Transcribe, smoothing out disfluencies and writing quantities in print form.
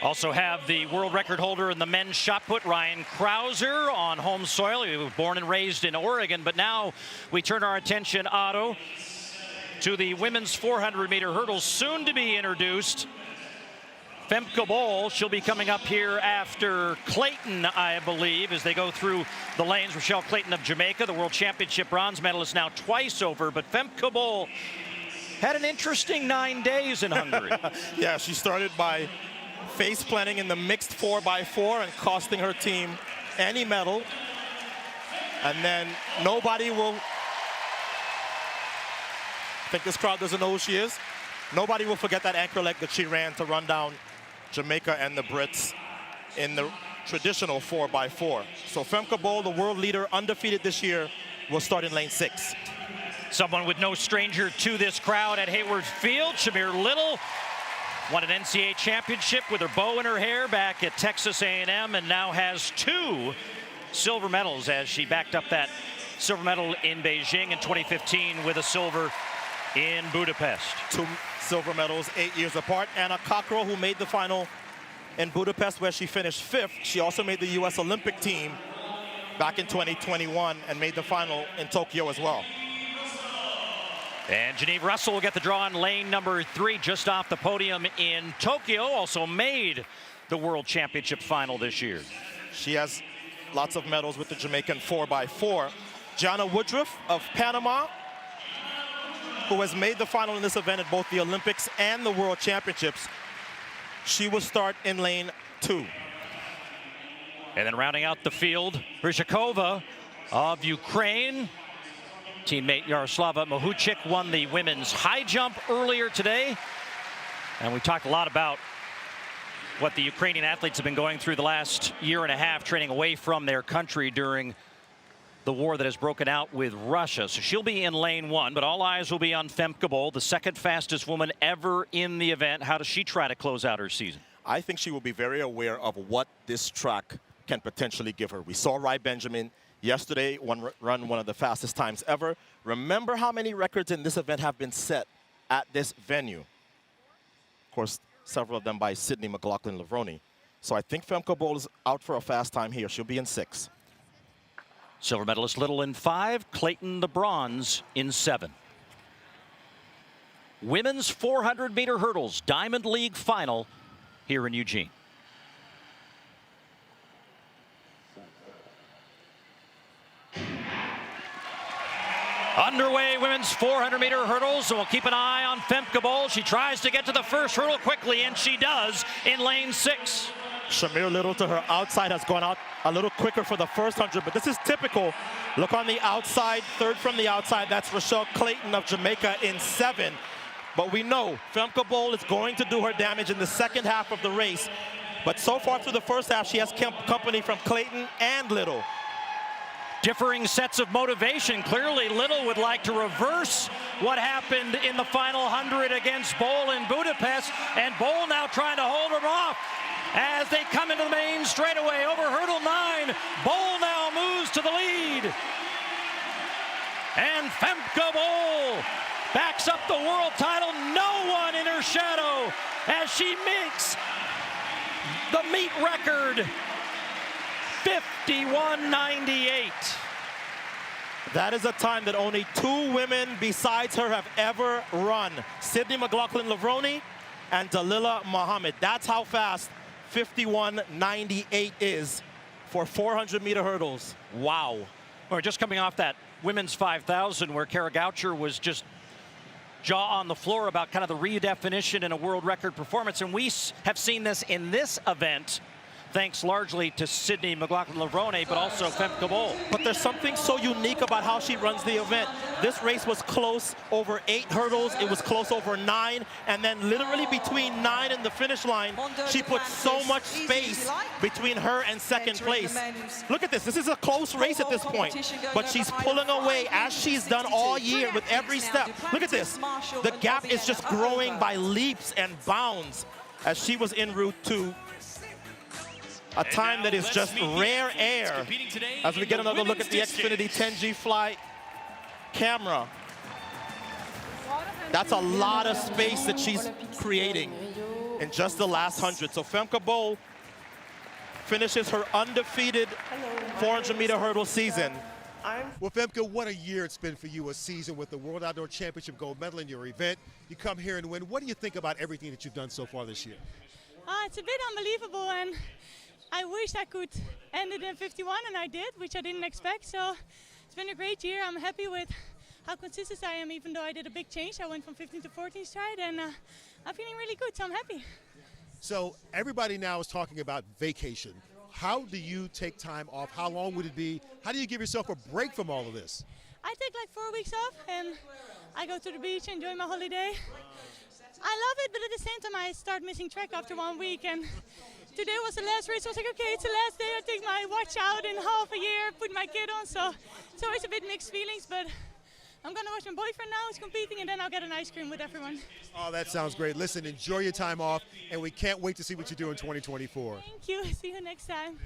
Also have the world record holder in the men's shot put, Ryan Krauser, on home soil. He was born and raised in Oregon, but now we turn our attention, Otto, to the women's 400-meter hurdles, soon to be introduced. Femke Bol, she'll be coming up here after Clayton, I believe, as they go through the lanes. Rochelle Clayton of Jamaica, the World Championship bronze medalist, now twice over. But Femke Bol had an interesting 9 days in Hungary. Yeah, she started by face planting in the mixed 4x4 and costing her team any medal. And then nobody will, I think this crowd doesn't know who she is. Nobody will forget that anchor leg that she ran to run down Jamaica and the Brits in the traditional 4x4. So Femke Bol, the world leader, undefeated this year, will start in lane 6. Someone with no stranger to this crowd at Hayward Field, Shamier Little, won an NCAA championship with her bow in her hair back at Texas A&M, and now has 2 silver medals as she backed up that silver medal in Beijing in 2015 with a silver in Budapest. 2 silver medals 8 years apart. Anna Cockrell, who made the final in Budapest where she finished 5th. She also made the U.S. Olympic team back in 2021 and made the final in Tokyo as well. And Geneve Russell will get the draw in lane number 3 just off the podium in Tokyo. Also made the World Championship final this year. She has lots of medals with the Jamaican 4x4. Gianna Woodruff of Panama, who has made the final in this event at both the Olympics and the World Championships. She will start in lane 2. And then rounding out the field, Ryzhikova of Ukraine. Teammate Yaroslava Mohuchik won the women's high jump earlier today. And we talked a lot about what the Ukrainian athletes have been going through the last year and a half, training away from their country during the war that has broken out with Russia. So she'll be in lane 1, but all eyes will be on Femke Bol, the second fastest woman ever in the event. How does she try to close out her season? I think she will be very aware of what this track can potentially give her. We saw Rai Benjamin yesterday run one of the fastest times ever. Remember how many records in this event have been set at this venue? Of course, several of them by Sydney McLaughlin-Levrone. So I think Femke Bol is out for a fast time here. She'll be in 6. Silver medalist Little in 5, Clayton the bronze in 7. Women's 400-meter hurdles, Diamond League final here in Eugene. Underway, women's 400-meter hurdles, so we'll keep an eye on Femke Bol. She tries to get to the first hurdle quickly, and she does in lane 6. Shamier Little to her outside has gone out a little quicker for the first 100, but this is typical. Look on the outside, third from the outside. That's Rochelle Clayton of Jamaica in 7. But we know Femke Bol is going to do her damage in the second half of the race. But so far through the first half, she has company from Clayton and Little. Differing sets of motivation. Clearly, Little would like to reverse what happened in the final 100 against Bol in Budapest, and Bol now trying to hold her off as they come into the main straightaway over hurdle 9. Bol now moves to the lead. And Femke Bol backs up the world title. No one in her shadow as she makes the meet record. 51:98. That is a time that only 2 women besides her have ever run. Sydney McLaughlin-Levrone and Dalila Muhammad. That's how fast 51:98 is for 400-meter hurdles. Wow. We're just coming off that women's 5,000 where Kara Goucher was just jaw on the floor about kind of the redefinition in a world record performance. And we have seen this in this event, thanks largely to Sydney McLaughlin-Levrone, but also Femke Bol. But there's something so unique about how she runs the event. This race was close over 8 hurdles. It was close over 9. And then literally between 9 and the finish line, she put so much space between her and second place. Look at this. This is a close race at this point. But she's pulling away as she's done all year with every step. Look at this. The gap is just growing by leaps and bounds as she was en route to a time that is just rare air. As we get another look at the Xfinity 10G Fly camera. That's a lot of space that she's creating. in just the last 100. So Femke Bol finishes her undefeated 400-meter hurdle season. Well, Femke, what a year it's been for you, a season with the World Outdoor Championship gold medal in your event. You come here and win. What do you think about everything that you've done so far this year? It's a bit unbelievable, and I wish I could end it in 51, and I did, which I didn't expect. So it's been a great year. I'm happy with how consistent I am, even though I did a big change. I went from 15 to 14 stride, and I'm feeling really good, so I'm happy. So everybody now is talking about vacation. How do you take time off? How long would it be? How do you give yourself a break from all of this? I take like 4 weeks off, and I go to the beach, enjoy my holiday. I love it, but at the same time I start missing track after 1 week, and today was the last race. So I was like, okay, it's the last day. I take my watch out in half a year, put my kid on, so it's always a bit mixed feelings, but I'm gonna watch my boyfriend now, he's competing, and then I'll get an ice cream with everyone. Oh, that sounds great. Listen, enjoy your time off, and we can't wait to see what you do in 2024. Thank you, see you next time.